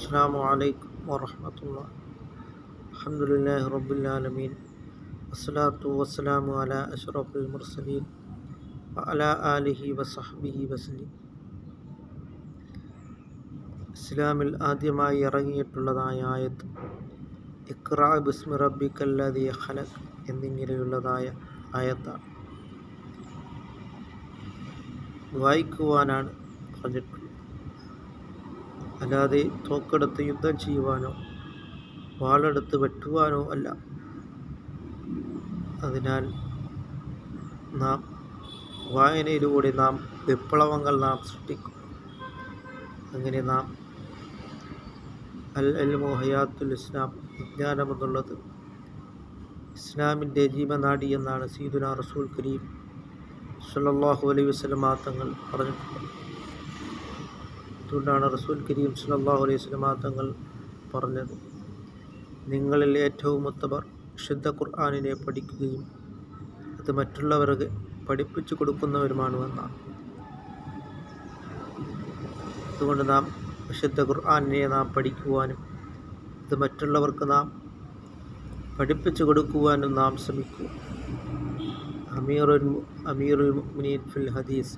അസ്സലാമു അലൈക്കും വറഹ്മത്തുള്ളാഹി. അൽഹംദുലില്ലാഹി റബ്ബിൽ ആലമീൻ. വസ്സലാത്തു വസ്സലാമു അലാ അഷ്റഫിൽ മുർസലീൻ വഅലാ ആലിഹി വസഹ്ബിഹി വസല്ലം. ഇസ്ലാമിൽ ആദ്യമായി ഇറങ്ങിയിട്ടുള്ളതായ ആയത്ത് ഇഖ്റഅ ബിസ്മി റബ്ബിക്കല്ലദീ ഖലഖ് എന്നിങ്ങനെയുള്ളതായ ആയത്താണ്. വായിക്കുവാനാണ് പറഞ്ഞിട്ടുള്ളത്, അല്ലാതെ തോക്കെടുത്ത് യുദ്ധം ചെയ്യുവാനോ വാളെടുത്ത് വെട്ടുവാനോ അല്ല. അതിനാൽ നാം വായനയിലൂടെ നാം വിപ്ലവങ്ങൾ നാം സൃഷ്ടിക്കും. അങ്ങനെ നാം അൽ ഇൽമു ഹയാത്തുൽ ഇസ്ലാം, വിജ്ഞാനമെന്നുള്ളത് ഇസ്ലാമിൻ്റെ ജീവനാഡി എന്നാണ് സയ്യിദുനാ റസൂൽ കരീം സ്വല്ലല്ലാഹു അലൈഹി വസല്ലം തങ്ങൾ പറഞ്ഞിട്ടുള്ളത്. അതുകൊണ്ടാണ് റസൂൽ കരീം സ്വല്ലല്ലാഹു അലൈഹി വസല്ലം തങ്ങൾ പറഞ്ഞത്, നിങ്ങളിൽ ഏറ്റവും ഉത്തമർ വിശുദ്ധ ഖുർആനിനെ പഠിക്കുകയും അത് മറ്റുള്ളവർക്ക് പഠിപ്പിച്ചു കൊടുക്കുന്നവരുമാണെന്നാണ്. അതുകൊണ്ട് നാം വിശുദ്ധ ഖുർആനിനെ നാം പഠിക്കുവാനും അത് മറ്റുള്ളവർക്ക് നാം പഠിപ്പിച്ചു കൊടുക്കുവാനും നാം ശ്രമിക്കുക. അമീറുൽ മുഅ്മിനീൻ ഫിൽ ഹദീസ്,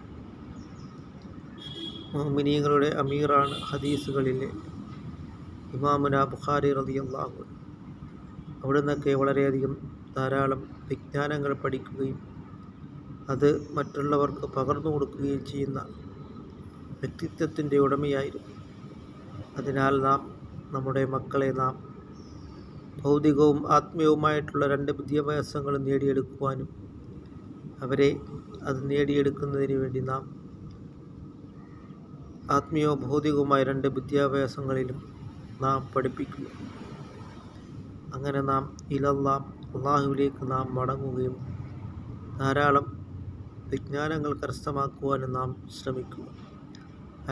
മുഅ്മിനീങ്ങളുടെ അമീറാണ് ഹദീസുകളിലെ ഇമാമുന ബുഖാരി റളിയല്ലാഹു അൻഹു. അവിടെ നിന്നൊക്കെ വളരെയധികം ധാരാളം വിജ്ഞാനങ്ങൾ പഠിക്കുകയും അത് മറ്റുള്ളവർക്ക് പകർന്നു കൊടുക്കുകയും ചെയ്യുന്ന വ്യക്തിത്വത്തിൻ്റെ ഉടമയായിരുന്നു. അതിനാൽ നാം നമ്മുടെ മക്കളെ നാം ഭൗതികവും ആത്മീയവുമായിട്ടുള്ള രണ്ട് വിദ്യാഭ്യാസങ്ങളും നേടിയെടുക്കുവാനും അവരെ അത് നേടിയെടുക്കുന്നതിന് വേണ്ടി നാം ആത്മീയവും ഭൗതികവുമായ രണ്ട് വിദ്യാഭ്യാസങ്ങളിലും നാം പഠിപ്പിക്കുക. അങ്ങനെ നാം അള്ളാഹുവിലേക്ക് നാം മടങ്ങുകയും ധാരാളം വിജ്ഞാനങ്ങൾ കരസ്ഥമാക്കുവാനും നാം ശ്രമിക്കുക.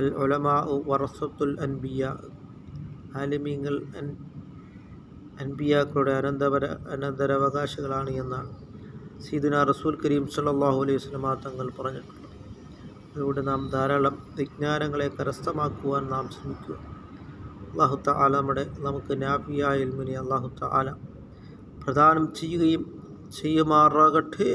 അൽ ഉലമാഉ വറസത്തുൽ അൻബിയാ, ആലിമീങ്ങൾ അൻബിയാക്കളുടെ അനന്തരാവകാശികളാണ് എന്നാണ് സയ്യിദുനാ റസൂൽ കരീം സ്വല്ലല്ലാഹു അലൈഹി വസല്ലം തങ്ങൾ പറഞ്ഞിട്ടുള്ളത്. അതിലൂടെ നാം ധാരാളം വിജ്ഞാനങ്ങളെ കരസ്ഥമാക്കുവാൻ നാം ശ്രമിക്കുക. അല്ലാഹു തആല നമുക്ക് നാഫിയായ ഇൽമിനെ അല്ലാഹു തആല പ്രദാനം ചെയ്യുമാറാകട്ടെ.